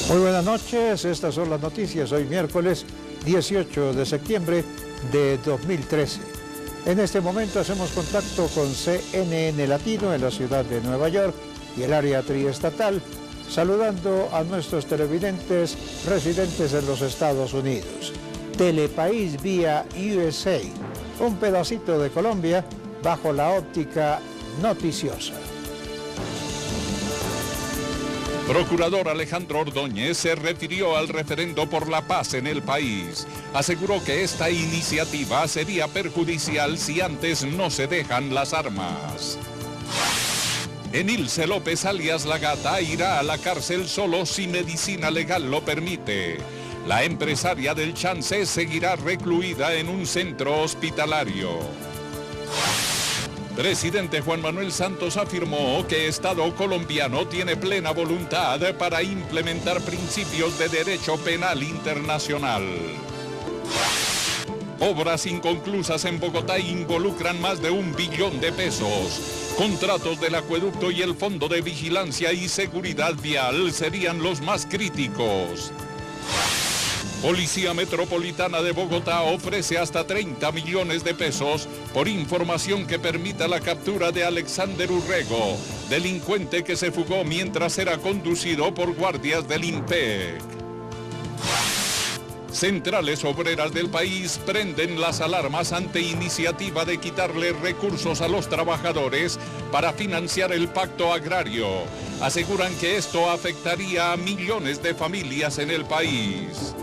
Muy buenas noches, estas son las noticias hoy miércoles 18 de septiembre de 2013. En este momento hacemos contacto con CNN Latino en la ciudad de Nueva York y el área triestatal, saludando a nuestros televidentes residentes en los Estados Unidos. Telepaís vía USA, un pedacito de Colombia bajo la óptica noticiosa. Procurador Alejandro Ordóñez se refirió al referendo por la paz en el país. Aseguró que esta iniciativa sería perjudicial si antes no se dejan las armas. Enilce López alias La Gata irá a la cárcel solo si medicina legal lo permite. La empresaria del Chance seguirá recluida en un centro hospitalario. Presidente Juan Manuel Santos afirmó que Estado colombiano tiene plena voluntad para implementar principios de derecho penal internacional. Obras inconclusas en Bogotá involucran más de 1 billón de pesos. Contratos del acueducto y el Fondo de Vigilancia y Seguridad Vial serían los más críticos. Policía Metropolitana de Bogotá ofrece hasta 30 millones de pesos por información que permita la captura de Alexander Urrego, delincuente que se fugó mientras era conducido por guardias del IMPEC. Centrales obreras del país prenden las alarmas ante iniciativa de quitarle recursos a los trabajadores para financiar el pacto agrario. Aseguran que esto afectaría a millones de familias en el país.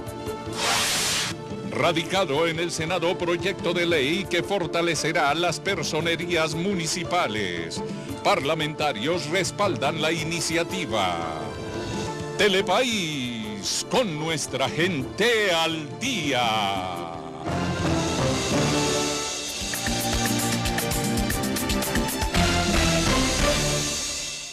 Radicado en el Senado proyecto de ley que fortalecerá las personerías municipales. Parlamentarios respaldan la iniciativa. Telepaís, con nuestra gente al día.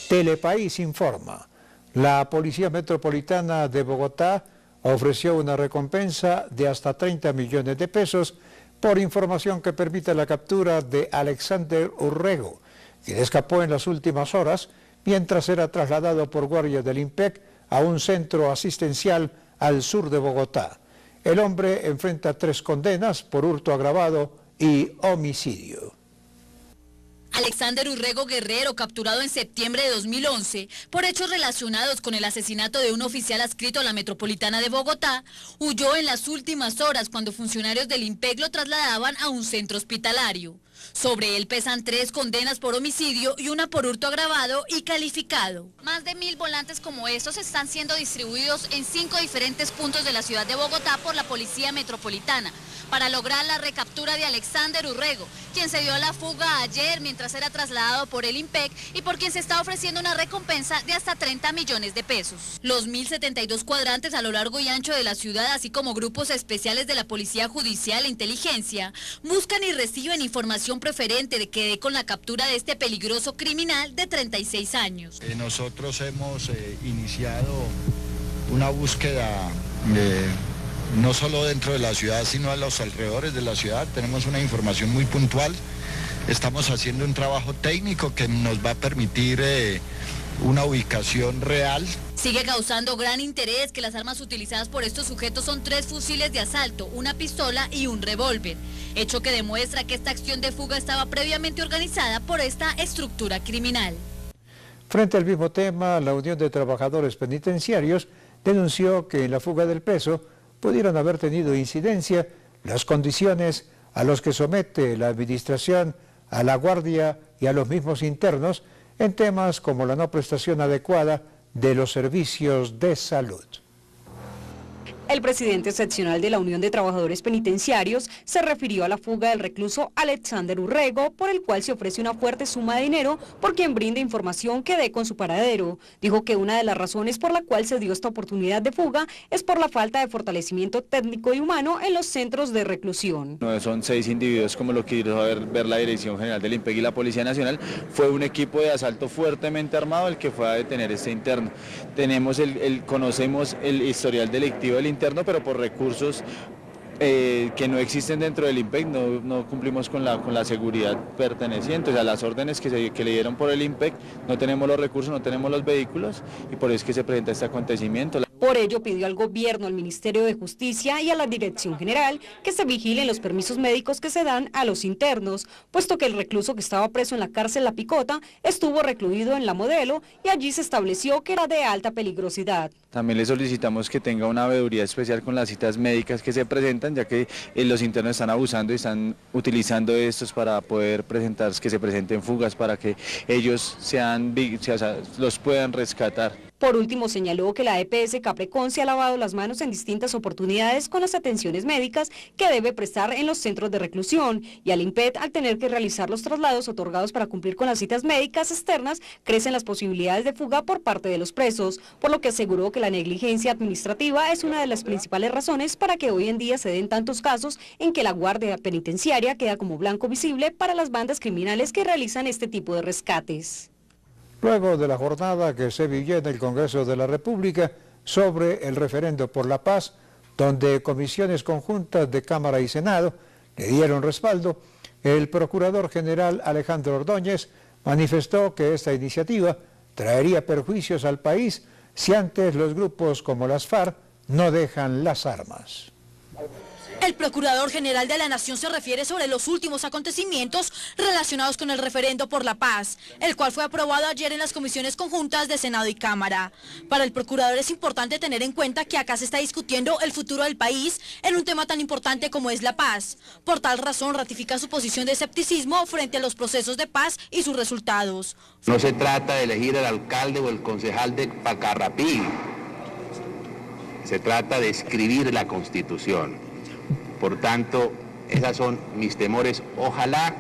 Telepaís informa. La Policía Metropolitana de Bogotá ofreció una recompensa de hasta 30 millones de pesos por información que permite la captura de Alexander Urrego, quien escapó en las últimas horas mientras era trasladado por guardias del IMPEC a un centro asistencial al sur de Bogotá. El hombre enfrenta 3 condenas por hurto agravado y homicidio. Alexander Urrego Guerrero, capturado en septiembre de 2011 por hechos relacionados con el asesinato de un oficial adscrito a la Metropolitana de Bogotá, huyó en las últimas horas cuando funcionarios del IMPEC lo trasladaban a un centro hospitalario. Sobre él pesan 3 condenas por homicidio y una por hurto agravado y calificado. Más de 1000 volantes como estos están siendo distribuidos en 5 diferentes puntos de la ciudad de Bogotá por la Policía Metropolitana para lograr la recaptura de Alexander Urrego, quien se dio a la fuga ayer mientras era trasladado por el IMPEC y por quien se está ofreciendo una recompensa de hasta 30 millones de pesos. Los 1072 cuadrantes a lo largo y ancho de la ciudad, así como grupos especiales de la Policía Judicial e Inteligencia, buscan y reciben información preferente de que dé con la captura de este peligroso criminal de 36 años. Nosotros hemos iniciado una búsqueda no solo dentro de la ciudad, sino a los alrededores de la ciudad. Tenemos una información muy puntual. Estamos haciendo un trabajo técnico que nos va a permitir una ubicación real. Sigue causando gran interés que las armas utilizadas por estos sujetos son 3 fusiles de asalto, una pistola y un revólver, hecho que demuestra que esta acción de fuga estaba previamente organizada por esta estructura criminal. Frente al mismo tema, la Unión de Trabajadores Penitenciarios denunció que en la fuga del peso pudieron haber tenido incidencia las condiciones a las que somete la administración a la guardia y a los mismos internos en temas como la no prestación adecuada de los servicios de salud. El presidente seccional de la Unión de Trabajadores Penitenciarios se refirió a la fuga del recluso Alexander Urrego, por el cual se ofrece una fuerte suma de dinero por quien brinde información que dé con su paradero. Dijo que una de las razones por la cual se dio esta oportunidad de fuga es por la falta de fortalecimiento técnico y humano en los centros de reclusión. No son 6 individuos como lo quiso ver la Dirección General del IMPEC y la Policía Nacional, fue un equipo de asalto fuertemente armado el que fue a detener este interno. Conocemos el historial delictivo del interno, pero por recursos que no existen dentro del IMPEC no cumplimos con la seguridad perteneciente. O sea, las órdenes que le dieron por el IMPEC, no tenemos los recursos, no tenemos los vehículos y por eso es que se presenta este acontecimiento. Por ello pidió al gobierno, al Ministerio de Justicia y a la Dirección General que se vigilen los permisos médicos que se dan a los internos, puesto que el recluso que estaba preso en la cárcel La Picota estuvo recluido en La Modelo y allí se estableció que era de alta peligrosidad. También le solicitamos que tenga una veeduría especial con las citas médicas que se presentan, ya que los internos están abusando y están utilizando estos para poder presentar, que se presenten fugas para que ellos los puedan rescatar. Por último, señaló que la EPS Caprecon se ha lavado las manos en distintas oportunidades con las atenciones médicas que debe prestar en los centros de reclusión y al INPET, al tener que realizar los traslados otorgados para cumplir con las citas médicas externas, crecen las posibilidades de fuga por parte de los presos, por lo que aseguró que la negligencia administrativa es una de las principales razones para que hoy en día se den tantos casos en que la guardia penitenciaria queda como blanco visible para las bandas criminales que realizan este tipo de rescates. Luego de la jornada que se vivió en el Congreso de la República sobre el referendo por la paz, donde comisiones conjuntas de Cámara y Senado le dieron respaldo, el Procurador General Alejandro Ordóñez manifestó que esta iniciativa traería perjuicios al país si antes los grupos como las FARC no dejan las armas. El Procurador General de la Nación se refiere sobre los últimos acontecimientos relacionados con el referendo por la paz, el cual fue aprobado ayer en las comisiones conjuntas de Senado y Cámara. Para el Procurador es importante tener en cuenta que acá se está discutiendo el futuro del país en un tema tan importante como es la paz. Por tal razón ratifica su posición de escepticismo frente a los procesos de paz y sus resultados. No se trata de elegir al alcalde o el concejal de Pacarrapí, se trata de escribir la Constitución. Por tanto, esos son mis temores. Ojalá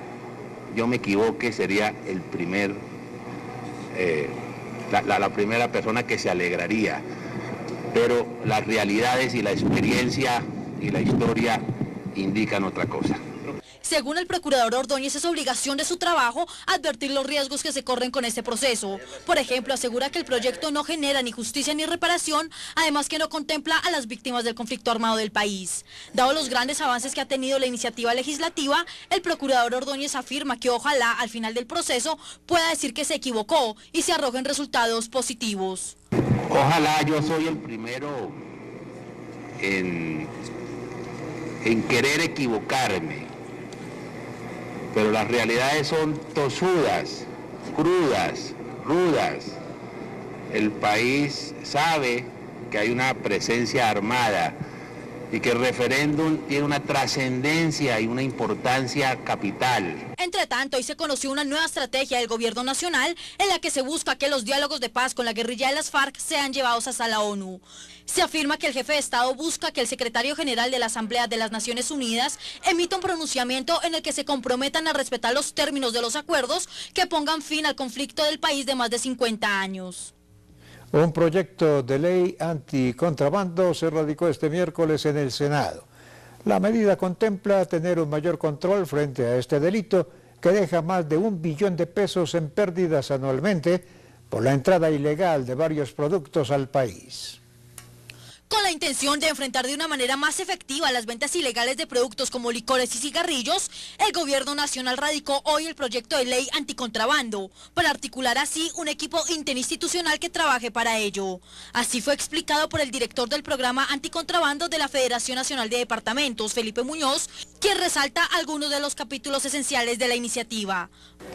yo me equivoque, sería el la primera persona que se alegraría. Pero las realidades y la experiencia y la historia indican otra cosa. Según el Procurador Ordóñez, es obligación de su trabajo advertir los riesgos que se corren con este proceso. Por ejemplo, asegura que el proyecto no genera ni justicia ni reparación, además que no contempla a las víctimas del conflicto armado del país. Dado los grandes avances que ha tenido la iniciativa legislativa, el Procurador Ordóñez afirma que ojalá al final del proceso pueda decir que se equivocó y se arrojen resultados positivos. Ojalá yo soy el primero en querer equivocarme. Pero las realidades son tosudas, crudas, rudas. El país sabe que hay una presencia armada y que el referéndum tiene una trascendencia y una importancia capital. Entre tanto, hoy se conoció una nueva estrategia del gobierno nacional en la que se busca que los diálogos de paz con la guerrilla de las FARC sean llevados hasta la ONU. Se afirma que el jefe de Estado busca que el secretario general de la Asamblea de las Naciones Unidas emita un pronunciamiento en el que se comprometan a respetar los términos de los acuerdos que pongan fin al conflicto del país de más de 50 años. Un proyecto de ley anticontrabando se radicó este miércoles en el Senado. La medida contempla tener un mayor control frente a este delito que deja más de 1 billón de pesos en pérdidas anualmente por la entrada ilegal de varios productos al país. Con la intención de enfrentar de una manera más efectiva las ventas ilegales de productos como licores y cigarrillos, el Gobierno Nacional radicó hoy el proyecto de ley anticontrabando, para articular así un equipo interinstitucional que trabaje para ello. Así fue explicado por el director del programa anticontrabando de la Federación Nacional de Departamentos, Felipe Muñoz, quien resalta algunos de los capítulos esenciales de la iniciativa.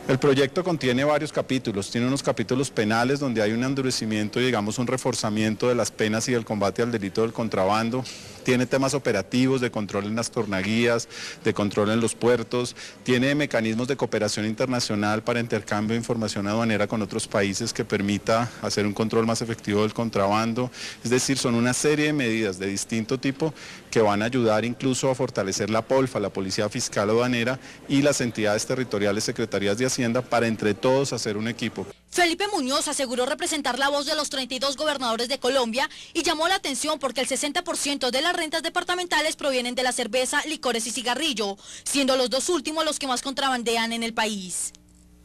El proyecto contiene varios capítulos, tiene unos capítulos penales donde hay un endurecimiento y digamos un reforzamiento de las penas y del combate al delito del contrabando, tiene temas operativos de control en las tornaguías, de control en los puertos, tiene mecanismos de cooperación internacional para intercambio de información aduanera con otros países que permita hacer un control más efectivo del contrabando, es decir, son una serie de medidas de distinto tipo que van a ayudar incluso a fortalecer la POLFA, la Policía Fiscal Aduanera y las entidades territoriales secretarías de Hacienda para entre todos hacer un equipo. Felipe Muñoz aseguró representar la voz de los 32 gobernadores de Colombia y llamó la atención porque el 60% de las rentas departamentales provienen de la cerveza, licores y cigarrillo, siendo los dos últimos los que más contrabandean en el país.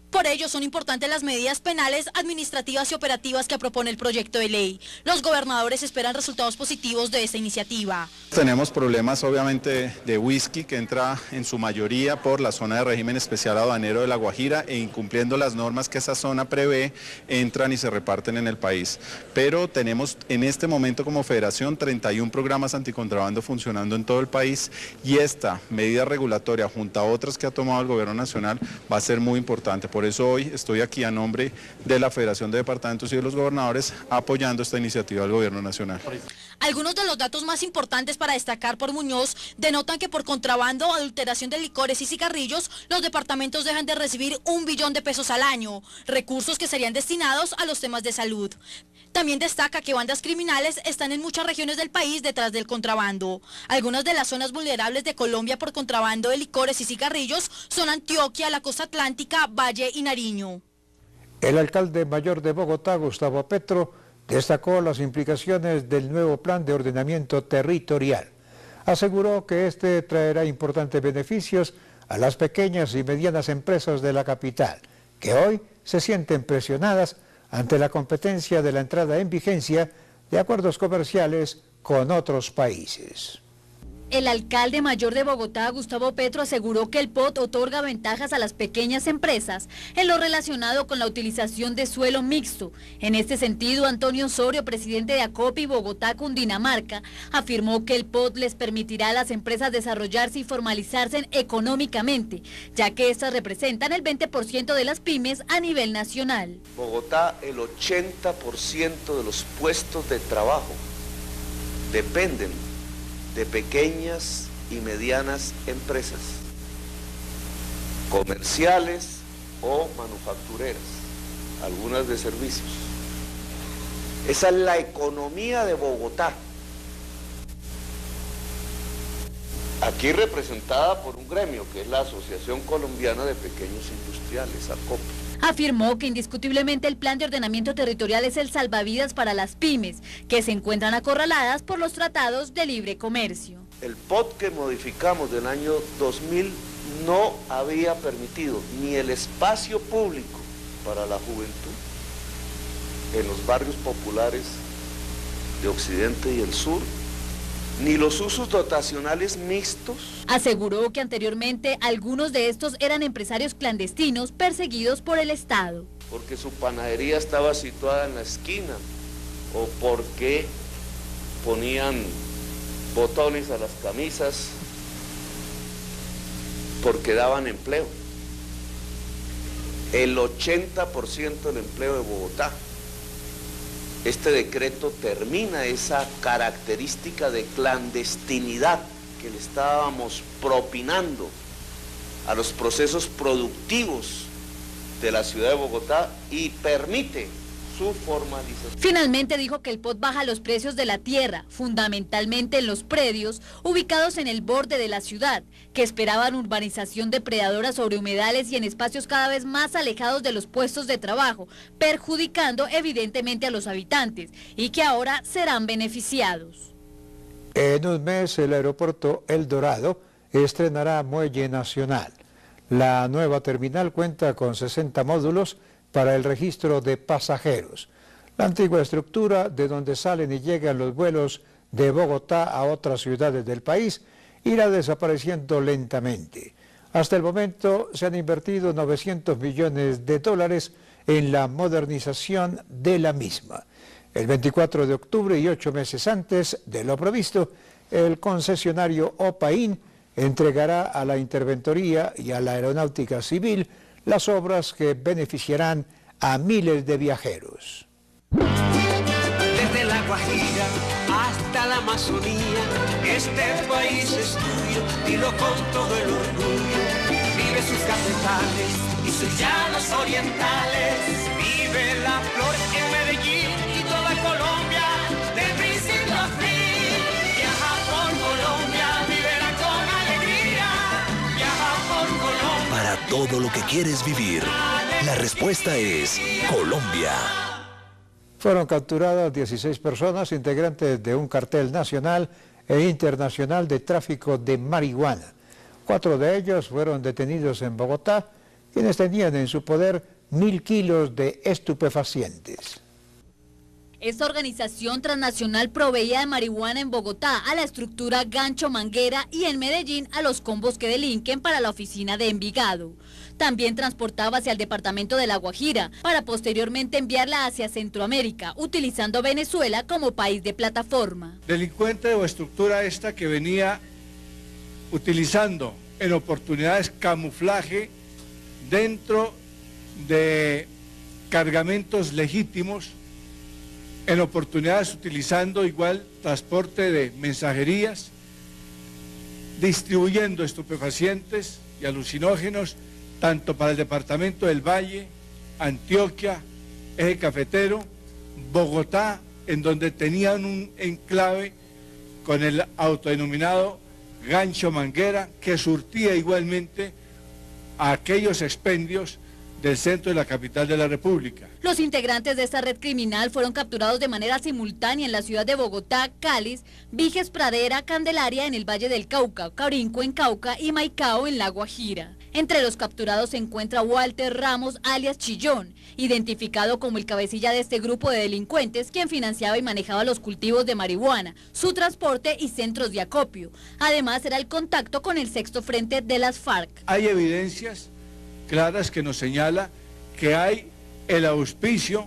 Por ello son importantes las medidas penales, administrativas y operativas que propone el proyecto de ley. Los gobernadores esperan resultados positivos de esta iniciativa. Tenemos problemas obviamente de whisky que entra en su mayoría por la zona de régimen especial aduanero de La Guajira e incumpliendo las normas que esa zona prevé, entran y se reparten en el país. Pero tenemos en este momento como federación 31 programas anticontrabando funcionando en todo el país y esta medida regulatoria junto a otras que ha tomado el gobierno nacional va a ser muy importante. Por eso hoy estoy aquí a nombre de la Federación de Departamentos y de los gobernadores apoyando esta iniciativa del gobierno nacional. Algunos de los datos más importantes para destacar por Muñoz denotan que por contrabando, adulteración de licores y cigarrillos, los departamentos dejan de recibir 1 billón de pesos al año, recursos que serían destinados a los temas de salud. También destaca que bandas criminales están en muchas regiones del país detrás del contrabando. Algunas de las zonas vulnerables de Colombia por contrabando de licores y cigarrillos son Antioquia, la costa atlántica, Valle y Nariño. El alcalde mayor de Bogotá, Gustavo Petro, destacó las implicaciones del nuevo plan de ordenamiento territorial. Aseguró que este traerá importantes beneficios a las pequeñas y medianas empresas de la capital, que hoy se sienten presionadas ante la competencia de la entrada en vigencia de acuerdos comerciales con otros países. El alcalde mayor de Bogotá, Gustavo Petro, aseguró que el POT otorga ventajas a las pequeñas empresas en lo relacionado con la utilización de suelo mixto. En este sentido, Antonio Osorio, presidente de ACOPI Bogotá, Cundinamarca, afirmó que el POT les permitirá a las empresas desarrollarse y formalizarse económicamente, ya que estas representan el 20% de las pymes a nivel nacional. Bogotá, el 80% de los puestos de trabajo dependen de pequeñas y medianas empresas, comerciales o manufactureras, algunas de servicios. Esa es la economía de Bogotá, aquí representada por un gremio que es la Asociación Colombiana de Pequeños Industriales, ACOPI. Afirmó que indiscutiblemente el plan de ordenamiento territorial es el salvavidas para las pymes, que se encuentran acorraladas por los tratados de libre comercio. El POT que modificamos del año 2000 no había permitido ni el espacio público para la juventud en los barrios populares de Occidente y el Sur, ni los usos dotacionales mixtos. Aseguró que anteriormente algunos de estos eran empresarios clandestinos perseguidos por el Estado. Porque su panadería estaba situada en la esquina o porque ponían botones a las camisas, porque daban empleo. El 80% del empleo de Bogotá. Este decreto termina esa característica de clandestinidad que le estábamos propinando a los procesos productivos de la ciudad de Bogotá y permite su formalización. Finalmente dijo que el POT baja los precios de la tierra, fundamentalmente en los predios ubicados en el borde de la ciudad, que esperaban urbanización depredadora sobre humedales y en espacios cada vez más alejados de los puestos de trabajo, perjudicando evidentemente a los habitantes y que ahora serán beneficiados. En un mes el aeropuerto El Dorado estrenará muelle nacional. La nueva terminal cuenta con 60 módulos para el registro de pasajeros. La antigua estructura de donde salen y llegan los vuelos de Bogotá a otras ciudades del país irá desapareciendo lentamente. Hasta el momento se han invertido 900 millones de dólares en la modernización de la misma. El 24 de octubre y 8 meses antes de lo previsto, el concesionario OPAIN entregará a la Interventoría y a la Aeronáutica Civil las obras que beneficiarán a miles de viajeros. Desde la Guajira hasta la Amazonía, este país es tuyo, dilo con todo el orgullo. Vive sus cafetales y sus llanos orientales, vive la flor en Medellín y toda Colombia, de principio a fin. Viaja por Colombia, vívela con alegría, viaja por Colombia. Para todo lo que quieres vivir, la respuesta es Colombia. Fueron capturadas 16 personas integrantes de un cartel nacional e internacional de tráfico de marihuana. 4 de ellos fueron detenidos en Bogotá quienes tenían en su poder 1.000 kilos de estupefacientes. Esta organización transnacional proveía de marihuana en Bogotá a la estructura Gancho Manguera y en Medellín a los combos que delinquen para la oficina de Envigado. También transportaba hacia el departamento de La Guajira para posteriormente enviarla hacia Centroamérica, utilizando Venezuela como país de plataforma. Delincuente o estructura esta que venía utilizando en oportunidades camuflaje dentro de cargamentos legítimos, en oportunidades utilizando igual transporte de mensajerías, distribuyendo estupefacientes y alucinógenos tanto para el departamento del Valle, Antioquia, Eje Cafetero, Bogotá, en donde tenían un enclave con el autodenominado Gancho Manguera, que surtía igualmente a aquellos expendios del centro de la capital de la República. Los integrantes de esta red criminal fueron capturados de manera simultánea en la ciudad de Bogotá, Cáliz, Viges, Pradera, Candelaria en el Valle del Cauca, Carinco en Cauca y Maicao en La Guajira. Entre los capturados se encuentra Walter Ramos, alias Chillón, identificado como el cabecilla de este grupo de delincuentes, quien financiaba y manejaba los cultivos de marihuana, su transporte y centros de acopio. Además, era el contacto con el sexto frente de las FARC. Hay evidencias claras que nos señala que hay el auspicio,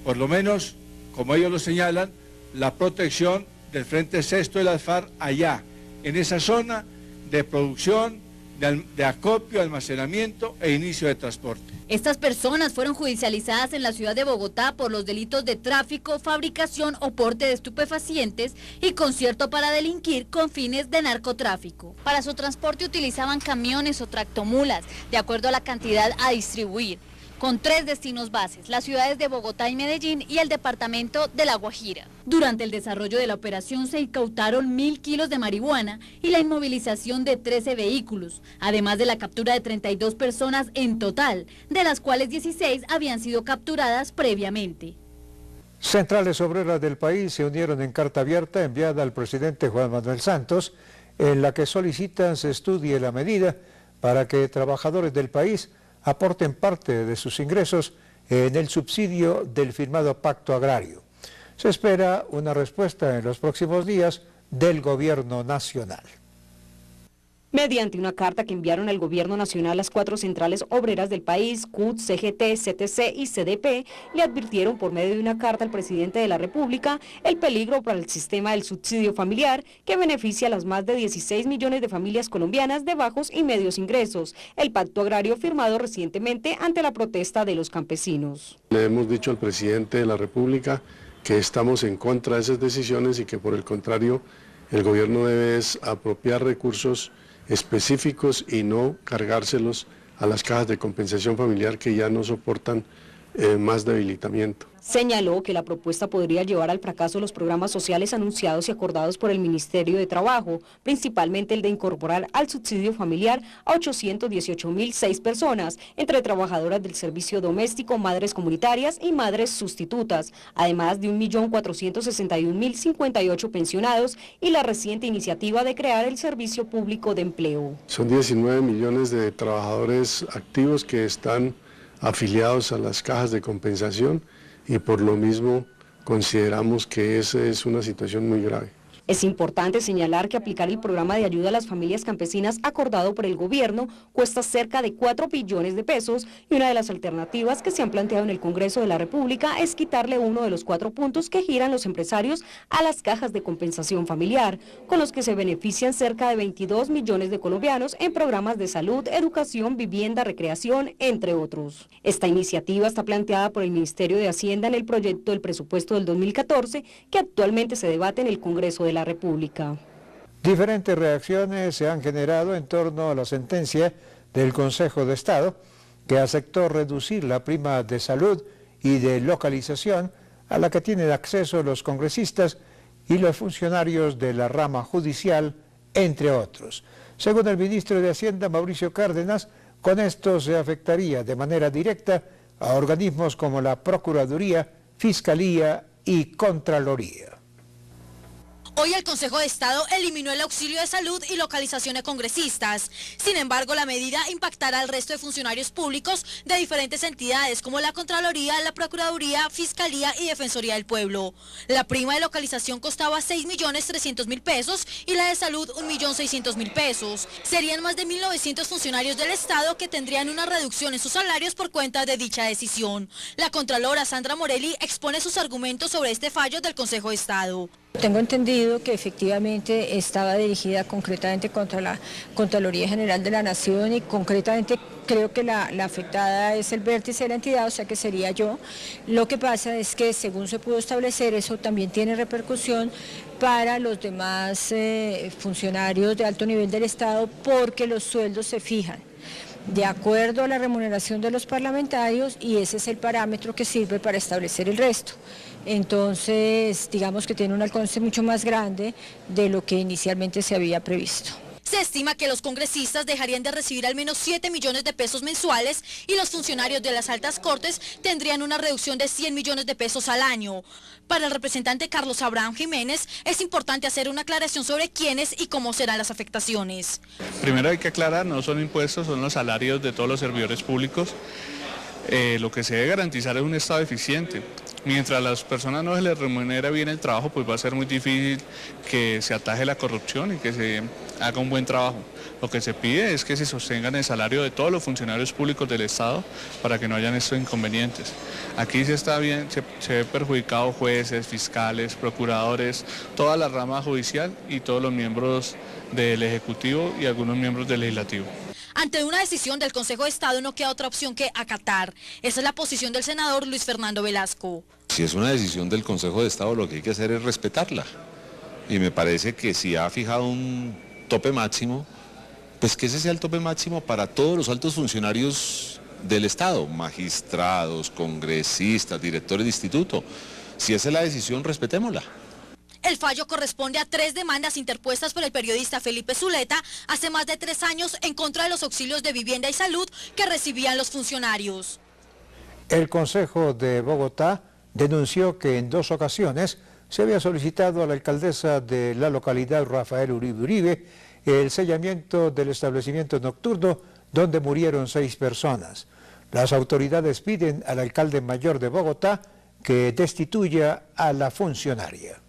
por lo menos, como ellos lo señalan, la protección del Frente Sexto de las FARC allá, en esa zona de producción, de acopio, almacenamiento e inicio de transporte. Estas personas fueron judicializadas en la ciudad de Bogotá por los delitos de tráfico, fabricación o porte de estupefacientes y concierto para delinquir con fines de narcotráfico. Para su transporte utilizaban camiones o tractomulas, de acuerdo a la cantidad a distribuir, con 3 destinos bases, las ciudades de Bogotá y Medellín y el departamento de La Guajira. Durante el desarrollo de la operación se incautaron 1.000 kilos de marihuana y la inmovilización de 13 vehículos, además de la captura de 32 personas en total, de las cuales 16 habían sido capturadas previamente. Centrales obreras del país se unieron en carta abierta enviada al presidente Juan Manuel Santos, en la que solicitan se estudie la medida para que trabajadores del país aporten parte de sus ingresos en el subsidio del firmado pacto agrario. Se espera una respuesta en los próximos días del gobierno nacional. Mediante una carta que enviaron al gobierno nacional las 4 centrales obreras del país, CUT, CGT, CTC y CDP, le advirtieron por medio de una carta al presidente de la República el peligro para el sistema del subsidio familiar que beneficia a las más de 16 millones de familias colombianas de bajos y medios ingresos, el pacto agrario firmado recientemente ante la protesta de los campesinos. Le hemos dicho al presidente de la República que estamos en contra de esas decisiones y que por el contrario el gobierno debe apropiar recursos específicos y no cargárselos a las cajas de compensación familiar que ya no soportan más debilitamiento. Señaló que la propuesta podría llevar al fracaso los programas sociales anunciados y acordados por el Ministerio de Trabajo, principalmente el de incorporar al subsidio familiar a 818.006 personas, entre trabajadoras del servicio doméstico, madres comunitarias y madres sustitutas, además de 1.461.058 pensionados y la reciente iniciativa de crear el Servicio Público de Empleo. Son 19 millones de trabajadores activos que están afiliados a las cajas de compensación y por lo mismo consideramos que esa es una situación muy grave. Es importante señalar que aplicar el programa de ayuda a las familias campesinas acordado por el gobierno cuesta cerca de 4 billones de pesos y una de las alternativas que se han planteado en el Congreso de la República es quitarle uno de los 4 puntos que giran los empresarios a las cajas de compensación familiar, con los que se benefician cerca de 22 millones de colombianos en programas de salud, educación, vivienda, recreación, entre otros. Esta iniciativa está planteada por el Ministerio de Hacienda en el proyecto del presupuesto del 2014 que actualmente se debate en el Congreso de la República. Diferentes reacciones se han generado en torno a la sentencia del Consejo de Estado que aceptó reducir la prima de salud y de localización a la que tienen acceso los congresistas y los funcionarios de la rama judicial, entre otros. Según el ministro de Hacienda, Mauricio Cárdenas, con esto se afectaría de manera directa a organismos como la Procuraduría, Fiscalía y Contraloría. Hoy el Consejo de Estado eliminó el auxilio de salud y localización de congresistas. Sin embargo, la medida impactará al resto de funcionarios públicos de diferentes entidades como la Contraloría, la Procuraduría, Fiscalía y Defensoría del Pueblo. La prima de localización costaba 6.300.000 pesos y la de salud 1.600.000 pesos. Serían más de 1.900 funcionarios del Estado que tendrían una reducción en sus salarios por cuenta de dicha decisión. La Contralora Sandra Morelli expone sus argumentos sobre este fallo del Consejo de Estado. Tengo entendido que efectivamente estaba dirigida concretamente contra la Contraloría General de la Nación y concretamente creo que la afectada es el vértice de la entidad, o sea que sería yo. Lo que pasa es que según se pudo establecer, eso también tiene repercusión para los demás funcionarios de alto nivel del Estado porque los sueldos se fijan de acuerdo a la remuneración de los parlamentarios y ese es el parámetro que sirve para establecer el resto. Entonces, digamos que tiene un alcance mucho más grande de lo que inicialmente se había previsto. Se estima que los congresistas dejarían de recibir al menos 7 millones de pesos mensuales y los funcionarios de las altas cortes tendrían una reducción de 100 millones de pesos al año. Para el representante Carlos Abraham Jiménez, es importante hacer una aclaración sobre quiénes y cómo serán las afectaciones. Primero hay que aclarar, no son impuestos, son los salarios de todos los servidores públicos. Lo que se debe garantizar es un Estado eficiente. Mientras a las personas no se les remunera bien el trabajo, pues va a ser muy difícil que se ataje la corrupción y que se haga un buen trabajo. Lo que se pide es que se sostengan el salario de todos los funcionarios públicos del Estado para que no hayan estos inconvenientes. Aquí se ve perjudicado jueces, fiscales, procuradores, toda la rama judicial y todos los miembros del Ejecutivo y algunos miembros del Legislativo. Ante una decisión del Consejo de Estado no queda otra opción que acatar. Esa es la posición del senador Luis Fernando Velasco. Si es una decisión del Consejo de Estado, lo que hay que hacer es respetarla. Y me parece que si ha fijado un tope máximo, pues que ese sea el tope máximo para todos los altos funcionarios del Estado, magistrados, congresistas, directores de instituto. Si esa es la decisión, respetémosla. El fallo corresponde a 3 demandas interpuestas por el periodista Felipe Zuleta hace más de 3 años en contra de los auxilios de vivienda y salud que recibían los funcionarios. El Consejo de Bogotá denunció que en 2 ocasiones se había solicitado a la alcaldesa de la localidad, Rafael Uribe Uribe, el sellamiento del establecimiento nocturno donde murieron 6 personas. Las autoridades piden al alcalde mayor de Bogotá que destituya a la funcionaria.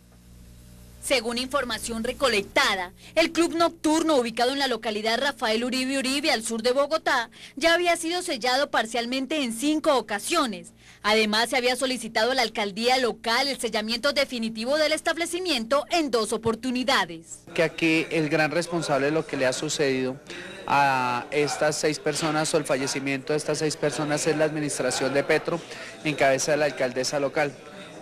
Según información recolectada, el club nocturno ubicado en la localidad Rafael Uribe Uribe, al sur de Bogotá, ya había sido sellado parcialmente en 5 ocasiones. Además, se había solicitado a la alcaldía local el sellamiento definitivo del establecimiento en 2 oportunidades. Que aquí el gran responsable de lo que le ha sucedido a estas 6 personas o el fallecimiento de estas 6 personas es la administración de Petro, en cabeza de la alcaldesa local,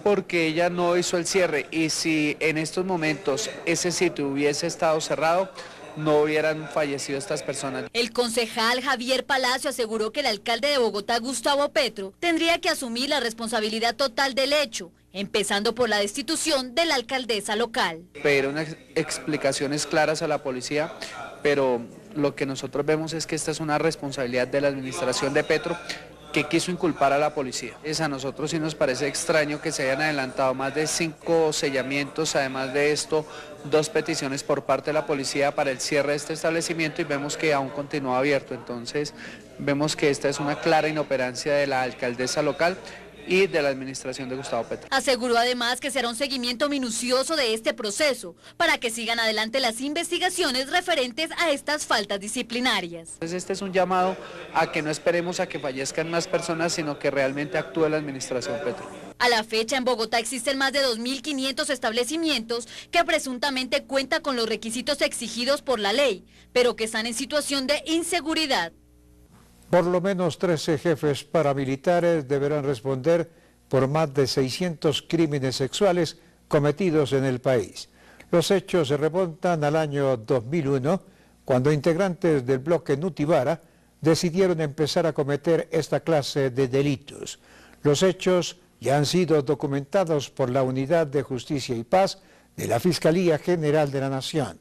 porque ella no hizo el cierre y si en estos momentos ese sitio hubiese estado cerrado, no hubieran fallecido estas personas. El concejal Javier Palacio aseguró que el alcalde de Bogotá, Gustavo Petro, tendría que asumir la responsabilidad total del hecho, empezando por la destitución de la alcaldesa local. Pedir unas explicaciones claras a la policía, pero lo que nosotros vemos es que esta es una responsabilidad de la administración de Petro, que quiso inculpar a la policía. A nosotros sí nos parece extraño que se hayan adelantado más de 5 sellamientos, además de esto, 2 peticiones por parte de la policía para el cierre de este establecimiento y vemos que aún continúa abierto. Entonces, vemos que esta es una clara inoperancia de la alcaldesa local y de la administración de Gustavo Petro. Aseguró además que será un seguimiento minucioso de este proceso para que sigan adelante las investigaciones referentes a estas faltas disciplinarias. Entonces este es un llamado a que no esperemos a que fallezcan más personas, sino que realmente actúe la administración Petro. A la fecha en Bogotá existen más de 2.500 establecimientos que presuntamente cuentan con los requisitos exigidos por la ley, pero que están en situación de inseguridad. Por lo menos 13 jefes paramilitares deberán responder por más de 600 crímenes sexuales cometidos en el país. Los hechos se remontan al año 2001, cuando integrantes del bloque Nutibara decidieron empezar a cometer esta clase de delitos. Los hechos ya han sido documentados por la Unidad de Justicia y Paz de la Fiscalía General de la Nación.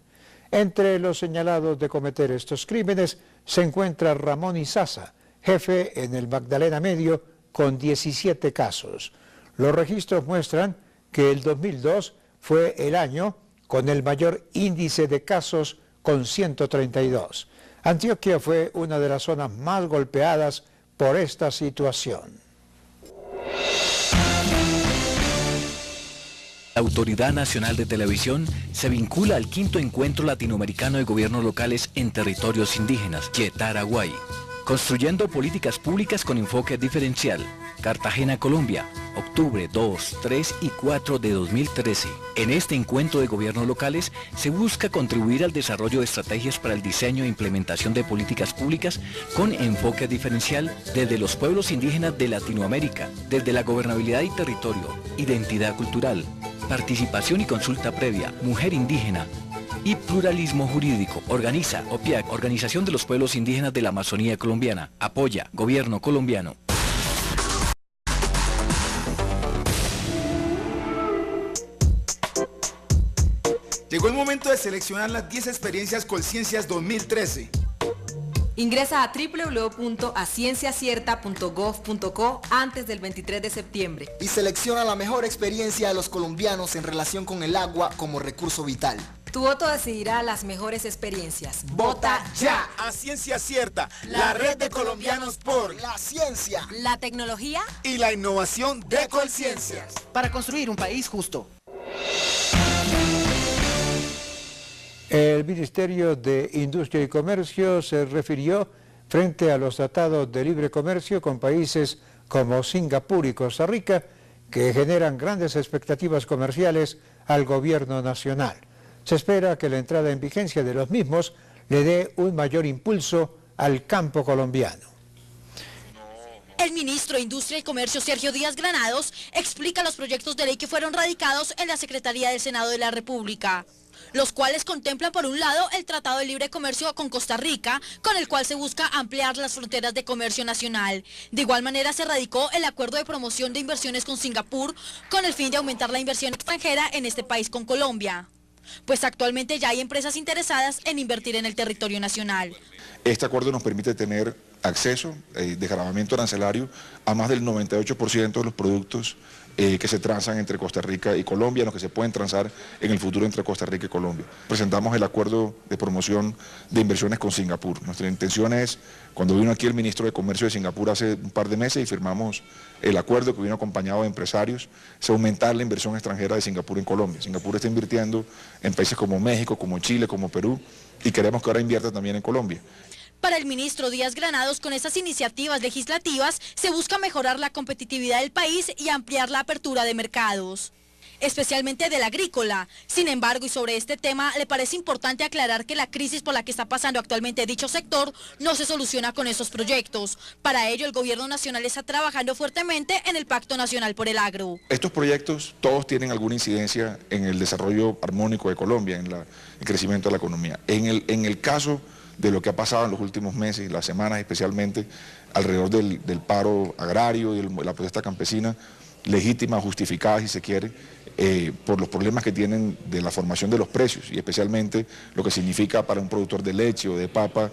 Entre los señalados de cometer estos crímenes se encuentra Ramón Izaza, jefe en el Magdalena Medio, con 17 casos. Los registros muestran que el 2002 fue el año con el mayor índice de casos, con 132. Antioquia fue una de las zonas más golpeadas por esta situación. La Autoridad Nacional de Televisión se vincula al 5º Encuentro Latinoamericano de Gobiernos Locales en Territorios Indígenas, Yetaraguay, construyendo políticas públicas con enfoque diferencial. Cartagena, Colombia, octubre 2, 3 y 4 de 2013. En este encuentro de gobiernos locales se busca contribuir al desarrollo de estrategias para el diseño e implementación de políticas públicas con enfoque diferencial desde los pueblos indígenas de Latinoamérica, desde la gobernabilidad y territorio, identidad cultural, participación y consulta previa, mujer indígena y pluralismo jurídico. Organiza OPIAC, Organización de los Pueblos Indígenas de la Amazonía Colombiana. Apoya Gobierno colombiano. Llegó el momento de seleccionar las 10 experiencias Colciencias 2013. Ingresa a www.acienciacierta.gov.co antes del 23 de septiembre. Y selecciona la mejor experiencia de los colombianos en relación con el agua como recurso vital. Tu voto decidirá las mejores experiencias. ¡Vota ya! A Ciencia Cierta, la red de colombianos por la ciencia, la tecnología y la innovación de Colciencias. Para construir un país justo. El Ministerio de Industria y Comercio se refirió frente a los tratados de libre comercio con países como Singapur y Costa Rica, que generan grandes expectativas comerciales al gobierno nacional. Se espera que la entrada en vigencia de los mismos le dé un mayor impulso al campo colombiano. El ministro de Industria y Comercio, Sergio Díaz Granados, explica los proyectos de ley que fueron radicados en la Secretaría del Senado de la República, los cuales contemplan por un lado el Tratado de Libre Comercio con Costa Rica, con el cual se busca ampliar las fronteras de comercio nacional. De igual manera se radicó el Acuerdo de Promoción de Inversiones con Singapur, con el fin de aumentar la inversión extranjera en este país con Colombia, pues actualmente ya hay empresas interesadas en invertir en el territorio nacional. Este acuerdo nos permite tener acceso, desgravamiento arancelario, a más del 98% de los productos que se transan entre Costa Rica y Colombia, los que se pueden transar en el futuro entre Costa Rica y Colombia. Presentamos el acuerdo de promoción de inversiones con Singapur. Nuestra intención es, cuando vino aquí el ministro de Comercio de Singapur hace un par de meses y firmamos el acuerdo que vino acompañado de empresarios, es aumentar la inversión extranjera de Singapur en Colombia. Singapur está invirtiendo en países como México, como Chile, como Perú, y queremos que ahora invierta también en Colombia. Para el ministro Díaz Granados, con estas iniciativas legislativas se busca mejorar la competitividad del país y ampliar la apertura de mercados, especialmente del agrícola. Sin embargo, y sobre este tema, le parece importante aclarar que la crisis por la que está pasando actualmente dicho sector no se soluciona con esos proyectos. Para ello, el gobierno nacional está trabajando fuertemente en el Pacto Nacional por el Agro. Estos proyectos todos tienen alguna incidencia en el desarrollo armónico de Colombia, en el crecimiento de la economía. En el caso de lo que ha pasado en los últimos meses, las semanas especialmente, alrededor del paro agrario y la protesta campesina, legítima, justificada si se quiere, por los problemas que tienen de la formación de los precios y especialmente lo que significa para un productor de leche o de papa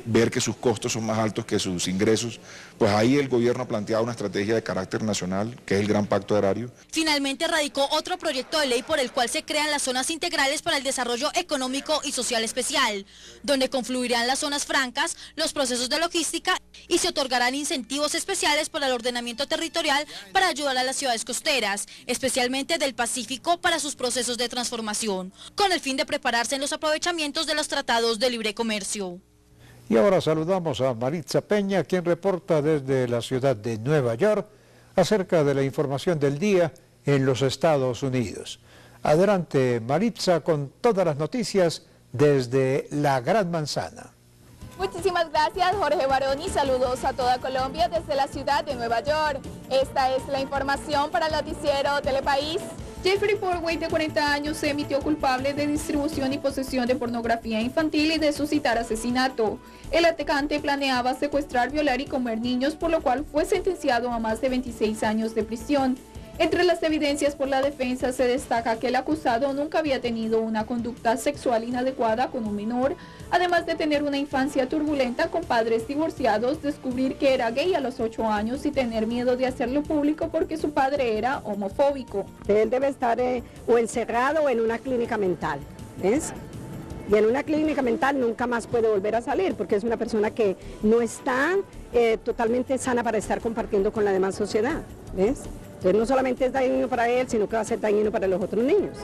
ver que sus costos son más altos que sus ingresos, pues ahí el gobierno ha planteado una estrategia de carácter nacional, que es el Gran Pacto Agrario. Finalmente radicó otro proyecto de ley por el cual se crean las zonas integrales para el desarrollo económico y social especial, donde confluirán las zonas francas, los procesos de logística y se otorgarán incentivos especiales para el ordenamiento territorial para ayudar a las ciudades costeras, especialmente del Pacífico, para sus procesos de transformación, con el fin de prepararse en los aprovechamientos de los tratados de libre comercio. Y ahora saludamos a Maritza Peña, quien reporta desde la ciudad de Nueva York acerca de la información del día en los Estados Unidos. Adelante, Maritza, con todas las noticias desde la Gran Manzana. Muchísimas gracias, Jorge Barón, y saludos a toda Colombia desde la ciudad de Nueva York. Esta es la información para el noticiero Telepaís. Jeffrey Portway, de 40 años, se emitió culpable de distribución y posesión de pornografía infantil y de suscitar asesinato. El atacante planeaba secuestrar, violar y comer niños, por lo cual fue sentenciado a más de 26 años de prisión. Entre las evidencias por la defensa se destaca que el acusado nunca había tenido una conducta sexual inadecuada con un menor, además de tener una infancia turbulenta con padres divorciados, descubrir que era gay a los 8 años y tener miedo de hacerlo público porque su padre era homofóbico. Él debe estar o encerrado o en una clínica mental, ¿ves? Y en una clínica mental nunca más puede volver a salir porque es una persona que no está totalmente sana para estar compartiendo con la demás sociedad, ¿ves? Entonces no solamente es dañino para él, sino que va a ser dañino para los otros niños.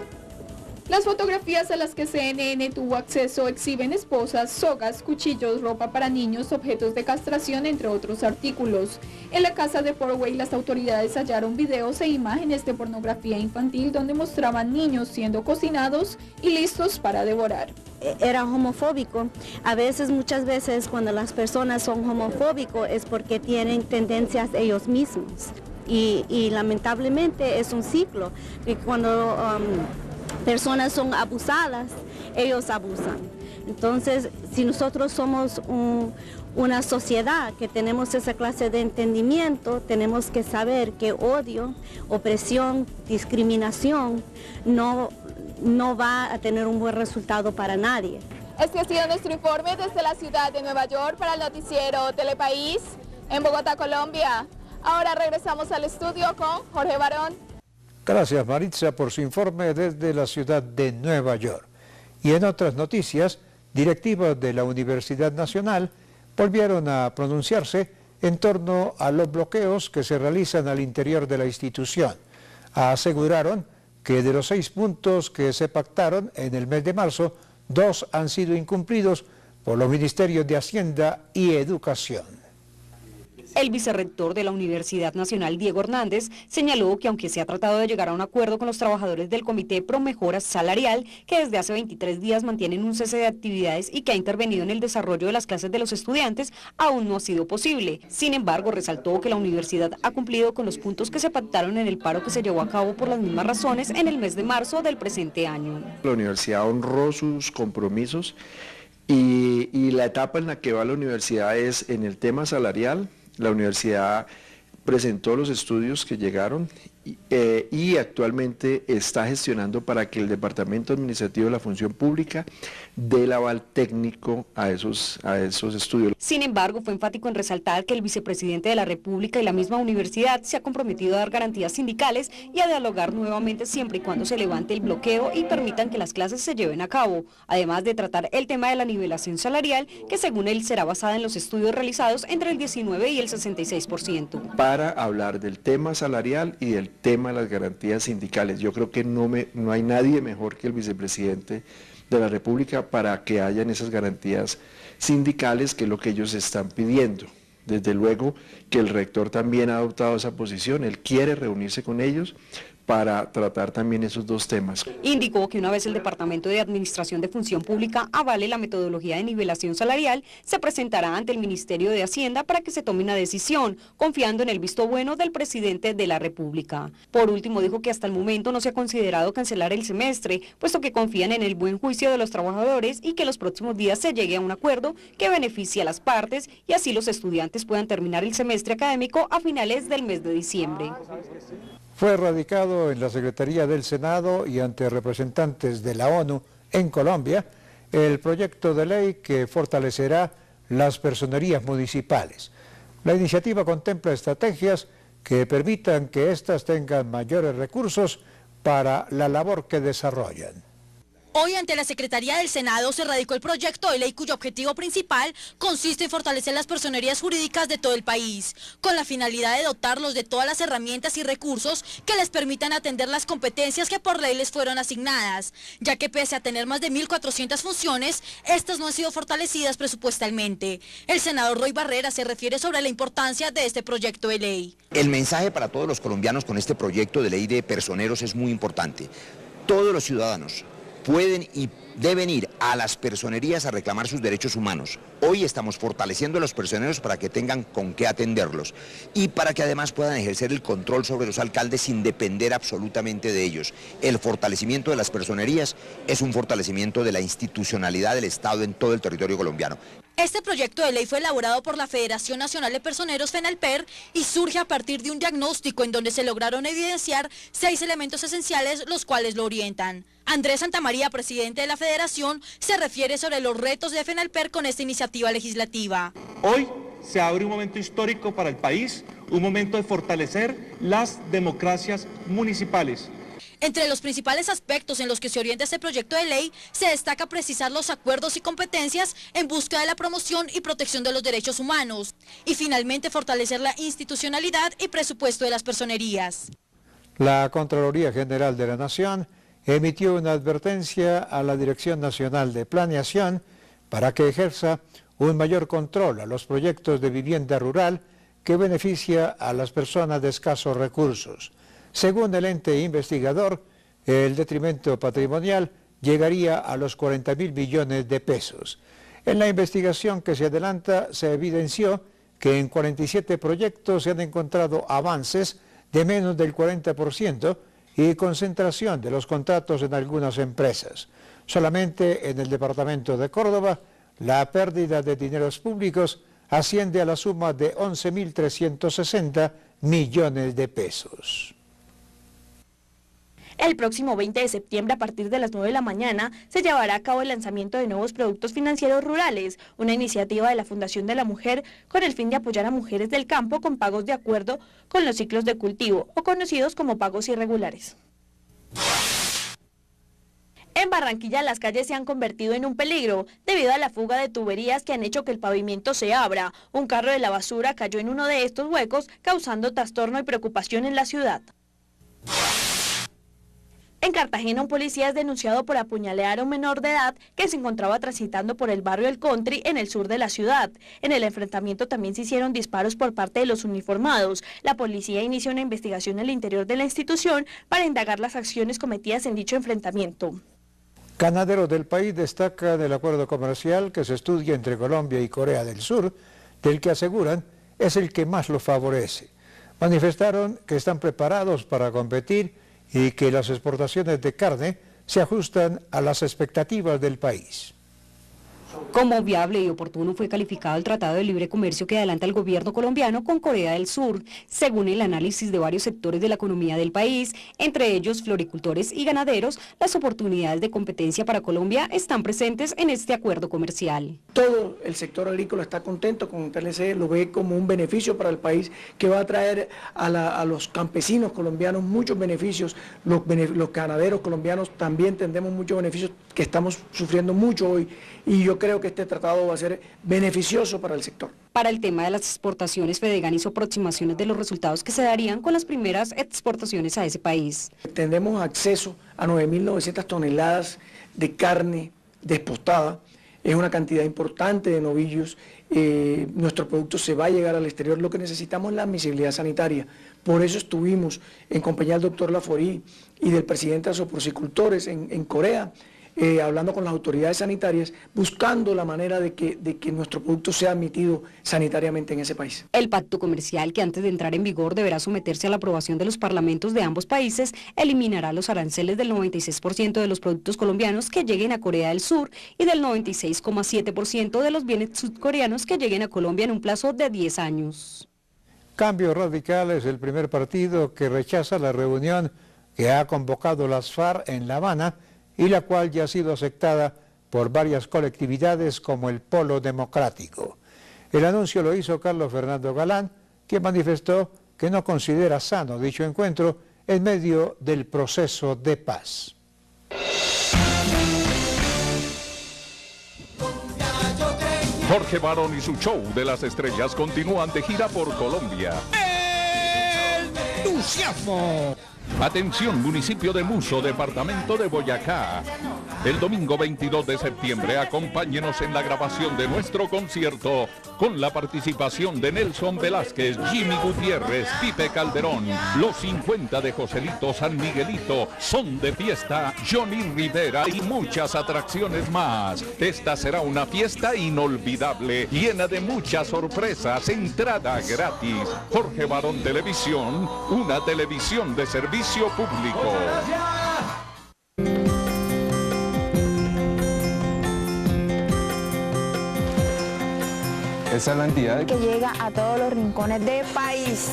Las fotografías a las que CNN tuvo acceso exhiben esposas, sogas, cuchillos, ropa para niños, objetos de castración, entre otros artículos. En la casa de Fort Wayne las autoridades hallaron videos e imágenes de pornografía infantil donde mostraban niños siendo cocinados y listos para devorar. Era homofóbico. Muchas veces cuando las personas son homofóbicos es porque tienen tendencias ellos mismos. Y lamentablemente es un ciclo, que cuando personas son abusadas, ellos abusan. Entonces, si nosotros somos una sociedad que tenemos esa clase de entendimiento, tenemos que saber que odio, opresión, discriminación no va a tener un buen resultado para nadie. Este ha sido nuestro informe desde la ciudad de Nueva York para el noticiero Telepaís en Bogotá, Colombia. Ahora regresamos al estudio con Jorge Barón. Gracias, Maritza, por su informe desde la ciudad de Nueva York. Y en otras noticias, directivos de la Universidad Nacional volvieron a pronunciarse en torno a los bloqueos que se realizan al interior de la institución. Aseguraron que de los 6 puntos que se pactaron en el mes de marzo, 2 han sido incumplidos por los ministerios de Hacienda y Educación. El vicerrector de la Universidad Nacional, Diego Hernández, señaló que aunque se ha tratado de llegar a un acuerdo con los trabajadores del Comité Pro Mejora Salarial, que desde hace 23 días mantienen un cese de actividades y que ha intervenido en el desarrollo de las clases de los estudiantes, aún no ha sido posible. Sin embargo, resaltó que la universidad ha cumplido con los puntos que se pactaron en el paro que se llevó a cabo por las mismas razones en el mes de marzo del presente año. La universidad honró sus compromisos y la etapa en la que va la universidad es en el tema salarial. La universidad presentó los estudios que llegaron y actualmente está gestionando para que el Departamento Administrativo de la Función Pública dé el aval técnico a esos estudios. Sin embargo, fue enfático en resaltar que el vicepresidente de la República y la misma universidad se ha comprometido a dar garantías sindicales y a dialogar nuevamente siempre y cuando se levante el bloqueo y permitan que las clases se lleven a cabo, además de tratar el tema de la nivelación salarial, que según él será basada en los estudios realizados entre el 19 y el 66%. Para hablar del tema salarial y del tema de las garantías sindicales, yo creo que no hay nadie mejor que el vicepresidente de la República para que hayan esas garantías sindicales, que es lo que ellos están pidiendo. Desde luego que el rector también ha adoptado esa posición, él quiere reunirse con ellos para tratar también esos 2 temas. Indicó que una vez el Departamento de Administración de Función Pública avale la metodología de nivelación salarial, se presentará ante el Ministerio de Hacienda para que se tome una decisión, confiando en el visto bueno del presidente de la República. Por último, dijo que hasta el momento no se ha considerado cancelar el semestre, puesto que confían en el buen juicio de los trabajadores y que en los próximos días se llegue a un acuerdo que beneficie a las partes y así los estudiantes puedan terminar el semestre académico a finales del mes de diciembre. Fue radicado en la Secretaría del Senado y ante representantes de la ONU en Colombia el proyecto de ley que fortalecerá las personerías municipales. La iniciativa contempla estrategias que permitan que éstas tengan mayores recursos para la labor que desarrollan. Hoy ante la Secretaría del Senado se radicó el proyecto de ley cuyo objetivo principal consiste en fortalecer las personerías jurídicas de todo el país, con la finalidad de dotarlos de todas las herramientas y recursos que les permitan atender las competencias que por ley les fueron asignadas, ya que pese a tener más de 1.400 funciones, estas no han sido fortalecidas presupuestalmente. El senador Roy Barrera se refiere sobre la importancia de este proyecto de ley. El mensaje para todos los colombianos con este proyecto de ley de personeros es muy importante. Todos los ciudadanos pueden y deben ir a las personerías a reclamar sus derechos humanos. Hoy estamos fortaleciendo a los personeros para que tengan con qué atenderlos y para que además puedan ejercer el control sobre los alcaldes sin depender absolutamente de ellos. El fortalecimiento de las personerías es un fortalecimiento de la institucionalidad del Estado en todo el territorio colombiano. Este proyecto de ley fue elaborado por la Federación Nacional de Personeros FENALPER y surge a partir de un diagnóstico en donde se lograron evidenciar 6 elementos esenciales los cuales lo orientan. Andrés Santamaría, presidente de la Federación, se refiere sobre los retos de FENALPER con esta iniciativa legislativa. Hoy se abre un momento histórico para el país, un momento de fortalecer las democracias municipales. Entre los principales aspectos en los que se orienta este proyecto de ley, se destaca precisar los acuerdos y competencias en busca de la promoción y protección de los derechos humanos, y finalmente fortalecer la institucionalidad y presupuesto de las personerías. La Contraloría General de la Nación emitió una advertencia a la Dirección Nacional de Planeación para que ejerza un mayor control a los proyectos de vivienda rural que beneficia a las personas de escasos recursos. Según el ente investigador, el detrimento patrimonial llegaría a los 40.000 millones de pesos. En la investigación que se adelanta se evidenció que en 47 proyectos se han encontrado avances de menos del 40% y concentración de los contratos en algunas empresas. Solamente en el departamento de Córdoba, la pérdida de dineros públicos asciende a la suma de 11.360 millones de pesos. El próximo 20 de septiembre, a partir de las 9 de la mañana, se llevará a cabo el lanzamiento de nuevos productos financieros rurales, una iniciativa de la Fundación de la Mujer con el fin de apoyar a mujeres del campo con pagos de acuerdo con los ciclos de cultivo, o conocidos como pagos irregulares. En Barranquilla las calles se han convertido en un peligro debido a la fuga de tuberías que han hecho que el pavimento se abra. Un carro de la basura cayó en uno de estos huecos, causando trastorno y preocupación en la ciudad. En Cartagena, un policía es denunciado por apuñalear a un menor de edad que se encontraba transitando por el barrio El Country en el sur de la ciudad. En el enfrentamiento también se hicieron disparos por parte de los uniformados. La policía inició una investigación en el interior de la institución para indagar las acciones cometidas en dicho enfrentamiento. Ganaderos del país destacan el acuerdo comercial que se estudia entre Colombia y Corea del Sur, del que aseguran es el que más los favorece. Manifestaron que están preparados para competir y que las exportaciones de carne se ajustan a las expectativas del país. Como viable y oportuno fue calificado el Tratado de Libre Comercio que adelanta el gobierno colombiano con Corea del Sur, según el análisis de varios sectores de la economía del país, entre ellos floricultores y ganaderos. Las oportunidades de competencia para Colombia están presentes en este acuerdo comercial. Todo el sector agrícola está contento con TLC, lo ve como un beneficio para el país que va a traer a los campesinos colombianos muchos beneficios, los ganaderos colombianos también tendremos muchos beneficios que estamos sufriendo mucho hoy, y yo creo que este tratado va a ser beneficioso para el sector. Para el tema de las exportaciones, Fedegan hizo aproximaciones de los resultados que se darían con las primeras exportaciones a ese país. Tendremos acceso a 9.900 toneladas de carne despostada, es una cantidad importante de novillos, nuestro producto se va a llegar al exterior, lo que necesitamos es la admisibilidad sanitaria. Por eso estuvimos en compañía del doctor Laforí y del presidente de los porcicultores en Corea, hablando con las autoridades sanitarias, buscando la manera de que nuestro producto sea admitido sanitariamente en ese país. El pacto comercial, que antes de entrar en vigor deberá someterse a la aprobación de los parlamentos de ambos países, eliminará los aranceles del 96% de los productos colombianos que lleguen a Corea del Sur y del 96,7% de los bienes sudcoreanos que lleguen a Colombia en un plazo de 10 años. Cambio Radical es el primer partido que rechaza la reunión que ha convocado las FARC en La Habana y la cual ya ha sido aceptada por varias colectividades como el Polo Democrático. El anuncio lo hizo Carlos Fernando Galán, quien manifestó que no considera sano dicho encuentro en medio del proceso de paz. Jorge Barón y su show de las estrellas continúan de gira por Colombia. ¡Entusiasmo! Atención, municipio de Muso, departamento de Boyacá. El domingo 22 de septiembre, acompáñenos en la grabación de nuestro concierto con la participación de Nelson Velázquez, Jimmy Gutiérrez, Pipe Calderón, los 50 de Joselito San Miguelito, Son de Fiesta, Johnny Rivera y muchas atracciones más. Esta será una fiesta inolvidable, llena de muchas sorpresas, entrada gratis. Jorge Barón Televisión, una televisión de servicio público. Esa es la entidad que llega a todos los rincones del país.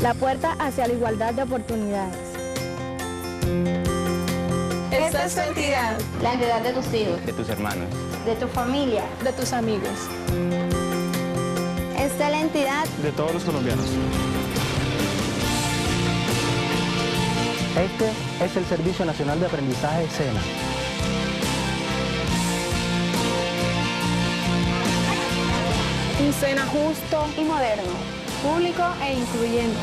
La puerta hacia la igualdad de oportunidades. Esta es tu entidad. La entidad de tus hijos, de tus hermanos, de tu familia, De tus amigos. Esta es la entidad de todos los colombianos. Este es el Servicio Nacional de Aprendizaje SENA. un SENA justo y moderno, público e incluyente.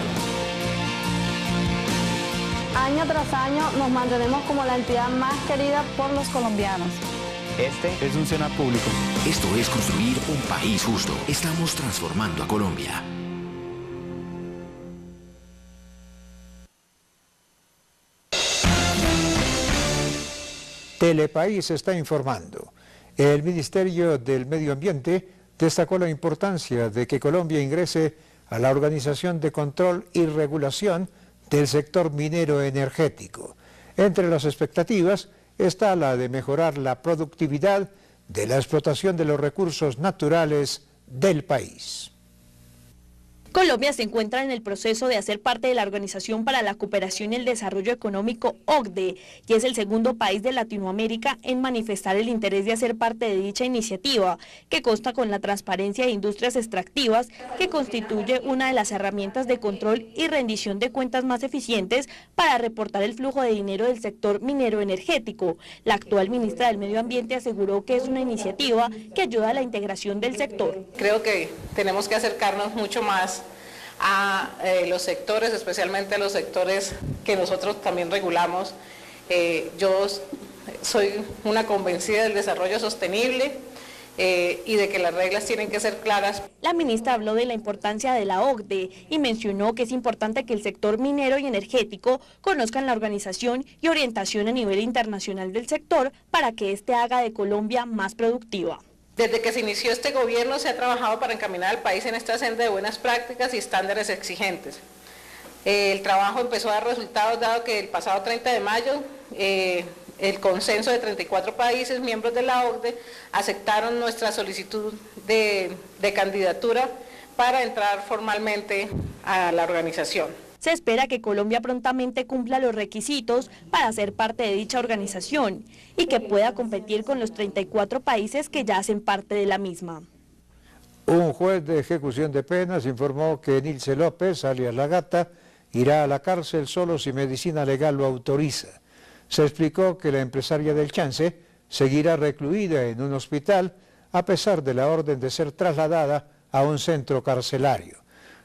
Año tras año nos mantenemos como la entidad más querida por los colombianos. Este es un SENA público. Esto es construir un país justo. Estamos transformando a Colombia. Telepaís está informando. El Ministerio del Medio Ambiente destacó la importancia de que Colombia ingrese a la Organización de Control y Regulación del sector minero energético. Entre las expectativas está la de mejorar la productividad de la explotación de los recursos naturales del país. Colombia se encuentra en el proceso de hacer parte de la Organización para la Cooperación y el Desarrollo Económico, OCDE, y es el segundo país de Latinoamérica en manifestar el interés de hacer parte de dicha iniciativa, que consta con la transparencia de industrias extractivas, que constituye una de las herramientas de control y rendición de cuentas más eficientes para reportar el flujo de dinero del sector minero energético. La actual ministra del Medio Ambiente aseguró que es una iniciativa que ayuda a la integración del sector. Creo que tenemos que acercarnos mucho más a los sectores, especialmente a los sectores que nosotros también regulamos. Yo soy una convencida del desarrollo sostenible y de que las reglas tienen que ser claras. La ministra habló de la importancia de la OCDE y mencionó que es importante que el sector minero y energético conozcan la organización y orientación a nivel internacional del sector para que éste haga de Colombia más productiva. Desde que se inició este gobierno se ha trabajado para encaminar al país en esta senda de buenas prácticas y estándares exigentes. El trabajo empezó a dar resultados dado que el pasado 30 de mayo el consenso de 34 países miembros de la OCDE aceptaron nuestra solicitud de candidatura para entrar formalmente a la organización. Se espera que Colombia prontamente cumpla los requisitos para ser parte de dicha organización y que pueda competir con los 34 países que ya hacen parte de la misma. Un juez de ejecución de penas informó que Nilce López, alias La Gata, irá a la cárcel solo si medicina legal lo autoriza. Se explicó que la empresaria del Chance seguirá recluida en un hospital a pesar de la orden de ser trasladada a un centro carcelario.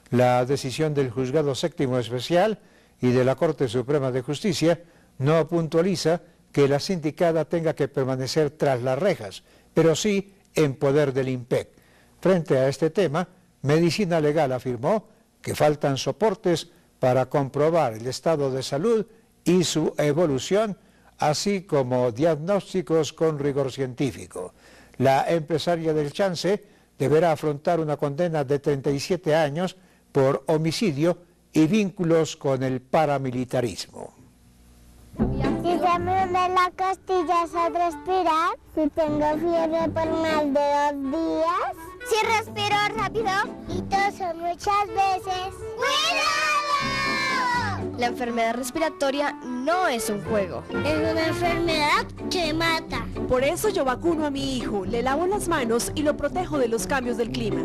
La decisión del Juzgado Séptimo Especial y de la Corte Suprema de Justicia no puntualiza que la sindicada tenga que permanecer tras las rejas, pero sí en poder del IMPEC. Frente a este tema, Medicina Legal afirmó que faltan soportes para comprobar el estado de salud y su evolución, así como diagnósticos con rigor científico. La empresaria del Chance deberá afrontar una condena de 37 años por homicidio y vínculos con el paramilitarismo. Si se me duele la costilla al respirar, si tengo fiebre por más de 2 días, si respiro rápido y toso muchas veces. ¡Cuidado! La enfermedad respiratoria no es un juego. Es una enfermedad que mata. Por eso yo vacuno a mi hijo, le lavo las manos y lo protejo de los cambios del clima.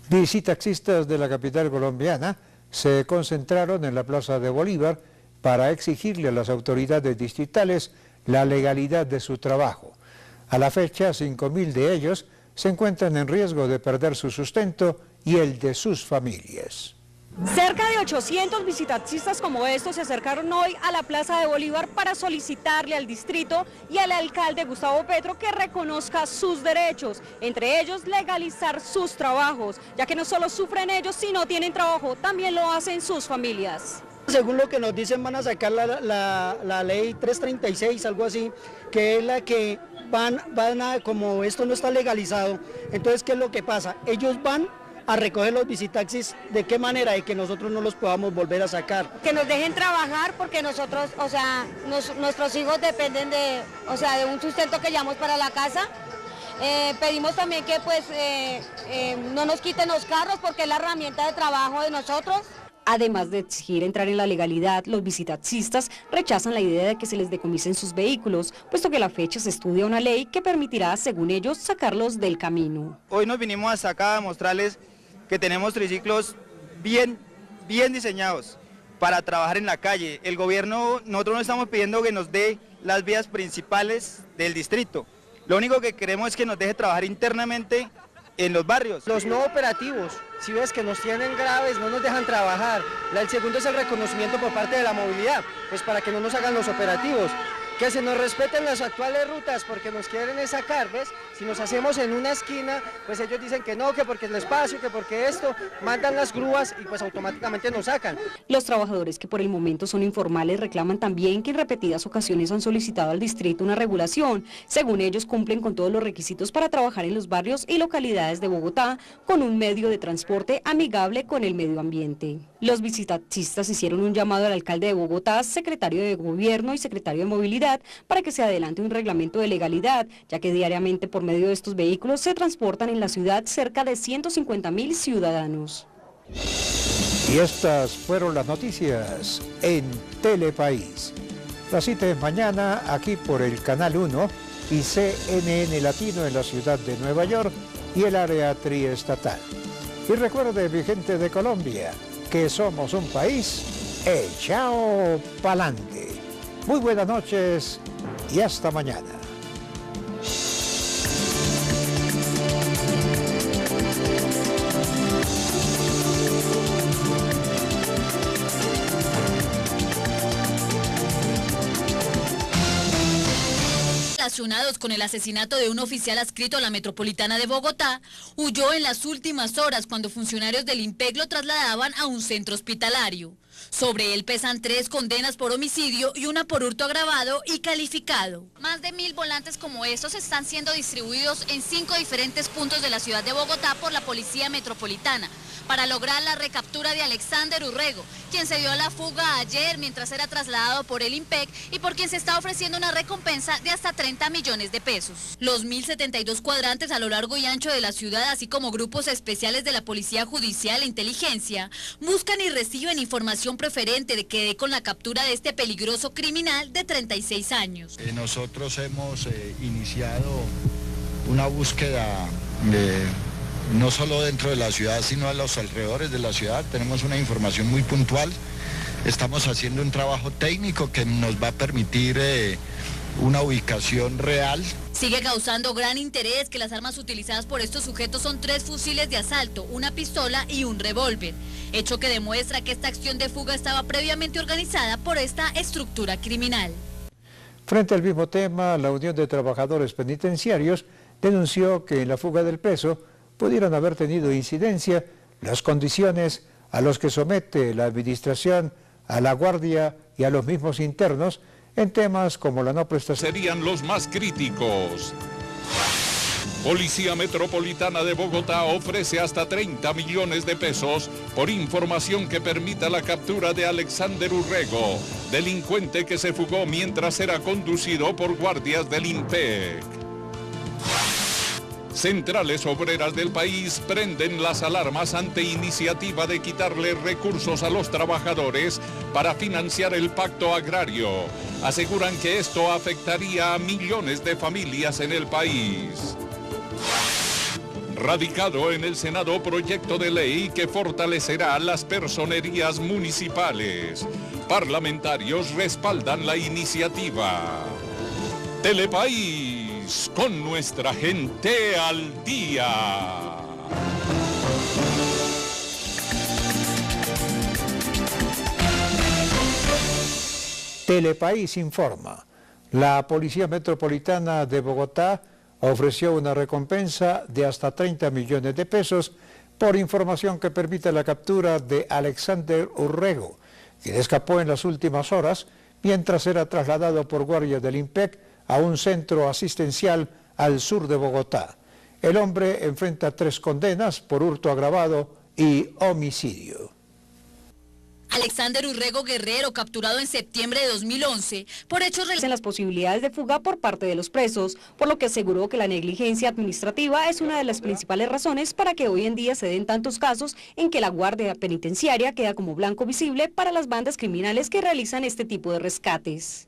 Bicitaxistas de la capital colombiana se concentraron en la Plaza de Bolívar para exigirle a las autoridades distritales la legalidad de su trabajo. A la fecha, 5.000 de ellos se encuentran en riesgo de perder su sustento y el de sus familias. Cerca de 800 bicitaxistas como estos se acercaron hoy a la Plaza de Bolívar para solicitarle al distrito y al alcalde Gustavo Petro que reconozca sus derechos, entre ellos legalizar sus trabajos, ya que no solo sufren ellos si no tienen trabajo, también lo hacen sus familias. Según lo que nos dicen van a sacar la ley 336, algo así, que es la que van a, como esto no está legalizado, entonces ¿qué es lo que pasa? Ellos van a recoger los bicitaxis, ¿de qué manera? De que nosotros no los podamos volver a sacar. Que nos dejen trabajar porque nosotros, o sea, nuestros hijos dependen de, o sea, de un sustento que llevamos para la casa. Pedimos también que pues no nos quiten los carros porque es la herramienta de trabajo de nosotros. Además de exigir entrar en la legalidad, los bicitaxistas rechazan la idea de que se les decomisen sus vehículos, puesto que a la fecha se estudia una ley que permitirá, según ellos, sacarlos del camino. Hoy nos vinimos hasta acá a mostrarles que tenemos triciclos bien diseñados para trabajar en la calle. El gobierno, nosotros no estamos pidiendo que nos dé las vías principales del distrito. Lo único que queremos es que nos deje trabajar internamente en los barrios. Los no operativos, si ves que nos tienen graves, no nos dejan trabajar. El segundo es el reconocimiento por parte de la movilidad, pues para que no nos hagan los operativos. Que se nos respeten las actuales rutas porque nos quieren sacar, ¿ves? Si nos hacemos en una esquina, pues ellos dicen que no, que porque el espacio, que porque esto, mandan las grúas y pues automáticamente nos sacan. Los trabajadores que por el momento son informales reclaman también que en repetidas ocasiones han solicitado al distrito una regulación. Según ellos, cumplen con todos los requisitos para trabajar en los barrios y localidades de Bogotá con un medio de transporte amigable con el medio ambiente. Los bicitaxistas hicieron un llamado al alcalde de Bogotá, secretario de Gobierno y secretario de Movilidad para que se adelante un reglamento de legalidad, ya que diariamente por medio de estos vehículos se transportan en la ciudad cerca de 150.000 ciudadanos. Y estas fueron las noticias en Telepaís. La cita es mañana aquí por el Canal 1 y CNN Latino en la ciudad de Nueva York y el área triestatal. Y recuerde, mi gente de Colombia, que somos un país echao pa'lante. Muy buenas noches y hasta mañana. Relacionados con el asesinato de un oficial adscrito a la Metropolitana de Bogotá, huyó en las últimas horas cuando funcionarios del IMPEC lo trasladaban a un centro hospitalario. Sobre él pesan 3 condenas por homicidio y una por hurto agravado y calificado. Más de 1000 volantes como estos están siendo distribuidos en 5 diferentes puntos de la ciudad de Bogotá por la Policía Metropolitana para lograr la recaptura de Alexander Urrego, quien se dio a la fuga ayer mientras era trasladado por el IMPEC y por quien se está ofreciendo una recompensa de hasta 30 millones de pesos. Los 1072 cuadrantes a lo largo y ancho de la ciudad, así como grupos especiales de la Policía Judicial e Inteligencia, buscan y reciben información preferente de que dé con la captura de este peligroso criminal de 36 años. Nosotros hemos iniciado una búsqueda no solo dentro de la ciudad, sino a los alrededores de la ciudad. Tenemos una información muy puntual. Estamos haciendo un trabajo técnico que nos va a permitir una ubicación real. Sigue causando gran interés que las armas utilizadas por estos sujetos son 3 fusiles de asalto, una pistola y un revólver, hecho que demuestra que esta acción de fuga estaba previamente organizada por esta estructura criminal. Frente al mismo tema, la Unión de Trabajadores Penitenciarios denunció que en la fuga del preso pudieron haber tenido incidencia las condiciones a los que somete la administración, a la guardia y a los mismos internos en temas como la no prestación. Serían los más críticos. Policía Metropolitana de Bogotá ofrece hasta 30 millones de pesos por información que permita la captura de Alexander Urrego, delincuente que se fugó mientras era conducido por guardias del IMPEC. Centrales obreras del país prenden las alarmas ante iniciativa de quitarle recursos a los trabajadores para financiar el pacto agrario. Aseguran que esto afectaría a millones de familias en el país. Radicado en el Senado proyecto de ley que fortalecerá las personerías municipales. Parlamentarios respaldan la iniciativa. Telepaís. Con nuestra gente al día. Telepaís informa. La Policía Metropolitana de Bogotá ofreció una recompensa de hasta 30 millones de pesos por información que permite la captura de Alexander Urrego, quien escapó en las últimas horas mientras era trasladado por guardias del IMPEC a un centro asistencial al sur de Bogotá. El hombre enfrenta 3 condenas por hurto agravado y homicidio. Alexander Urrego Guerrero, capturado en septiembre de 2011 por hechos en las posibilidades de fuga por parte de los presos, por lo que aseguró que la negligencia administrativa es una de las principales razones para que hoy en día se den tantos casos en que la guardia penitenciaria queda como blanco visible para las bandas criminales que realizan este tipo de rescates.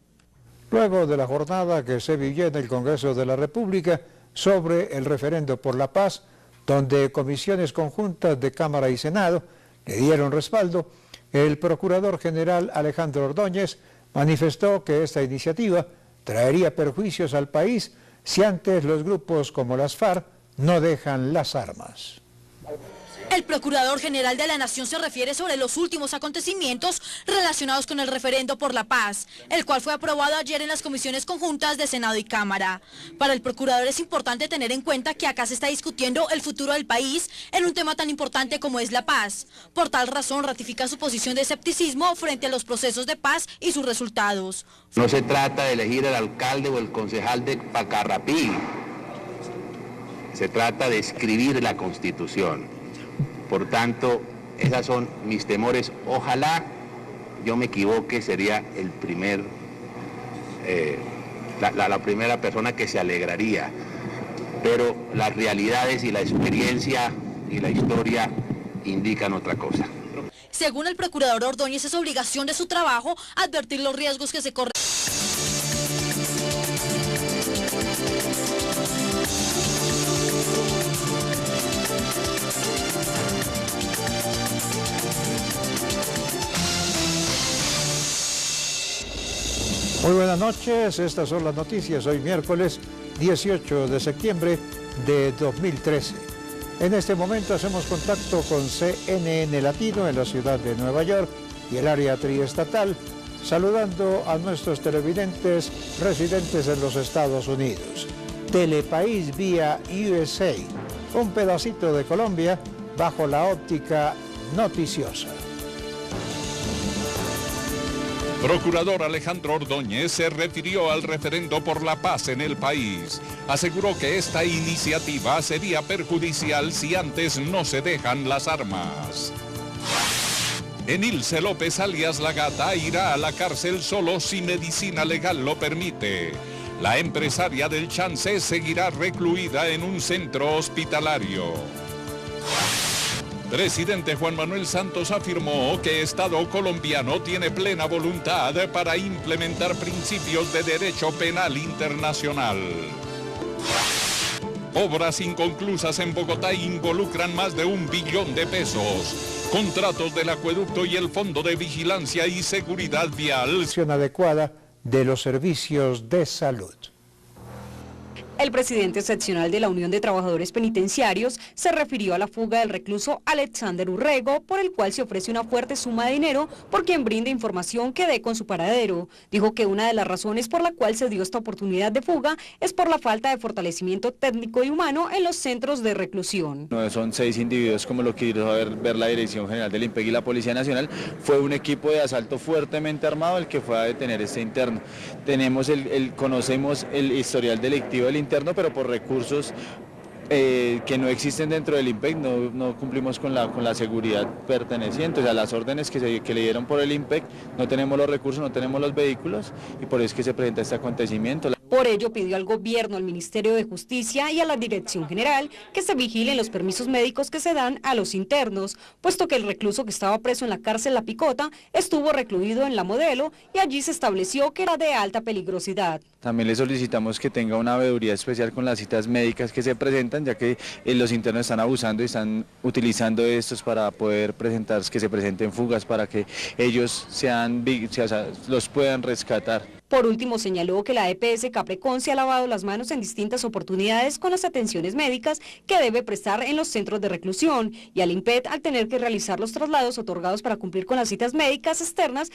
Luego de la jornada que se vivió en el Congreso de la República sobre el referendo por la paz, donde comisiones conjuntas de Cámara y Senado le dieron respaldo, el Procurador General Alejandro Ordóñez manifestó que esta iniciativa traería perjuicios al país si antes los grupos como las FARC no dejan las armas. El Procurador General de la Nación se refiere sobre los últimos acontecimientos relacionados con el referendo por la paz, el cual fue aprobado ayer en las comisiones conjuntas de Senado y Cámara. Para el Procurador es importante tener en cuenta que acá se está discutiendo el futuro del país en un tema tan importante como es la paz. Por tal razón ratifica su posición de escepticismo frente a los procesos de paz y sus resultados. No se trata de elegir al alcalde o el concejal de Pacarrapí, se trata de escribir la Constitución. Por tanto, esos son mis temores. Ojalá yo me equivoque, sería la primera persona que se alegraría. Pero las realidades y la experiencia y la historia indican otra cosa. Según el Procurador Ordóñez, es obligación de su trabajo advertir los riesgos que se corren. Muy buenas noches, estas son las noticias hoy miércoles 18 de septiembre de 2013. En este momento hacemos contacto con CNN Latino en la ciudad de Nueva York y el área triestatal, saludando a nuestros televidentes residentes en los Estados Unidos. Telepaís vía USA, un pedacito de Colombia bajo la óptica noticiosa. Procurador Alejandro Ordóñez se refirió al referendo por la paz en el país. Aseguró que esta iniciativa sería perjudicial si antes no se dejan las armas. Enilce López alias La Gata irá a la cárcel solo si medicina legal lo permite. La empresaria del Chance seguirá recluida en un centro hospitalario. Presidente Juan Manuel Santos afirmó que Estado colombiano tiene plena voluntad para implementar principios de derecho penal internacional. Obras inconclusas en Bogotá involucran más de 1 billón de pesos. Contratos del acueducto y el Fondo de Vigilancia y Seguridad Vial. Adecuada de los servicios de salud. El presidente seccional de la Unión de Trabajadores Penitenciarios se refirió a la fuga del recluso Alexander Urrego, por el cual se ofrece una fuerte suma de dinero por quien brinde información que dé con su paradero. Dijo que una de las razones por la cual se dio esta oportunidad de fuga es por la falta de fortalecimiento técnico y humano en los centros de reclusión. No son 6 individuos como lo quiso ver la Dirección General del IMPEC y la Policía Nacional, fue un equipo de asalto fuertemente armado el que fue a detener este interno. Conocemos el historial delictivo del interno, pero por recursos que no existen dentro del IMPEC no cumplimos con la seguridad perteneciente. O sea, las órdenes que le dieron por el IMPEC, no tenemos los recursos, no tenemos los vehículos y por eso es que se presenta este acontecimiento. Por ello pidió al gobierno, al Ministerio de Justicia y a la Dirección General que se vigilen los permisos médicos que se dan a los internos, puesto que el recluso que estaba preso en la cárcel La Picota estuvo recluido en La Modelo y allí se estableció que era de alta peligrosidad. También le solicitamos que tenga una veeduría especial con las citas médicas que se presentan, ya que los internos están abusando y están utilizando estos para poder que se presenten fugas, para que ellos los puedan rescatar. Por último, señaló que la EPS Caprecon se ha lavado las manos en distintas oportunidades con las atenciones médicas que debe prestar en los centros de reclusión y al IMPET, al tener que realizar los traslados otorgados para cumplir con las citas médicas externas,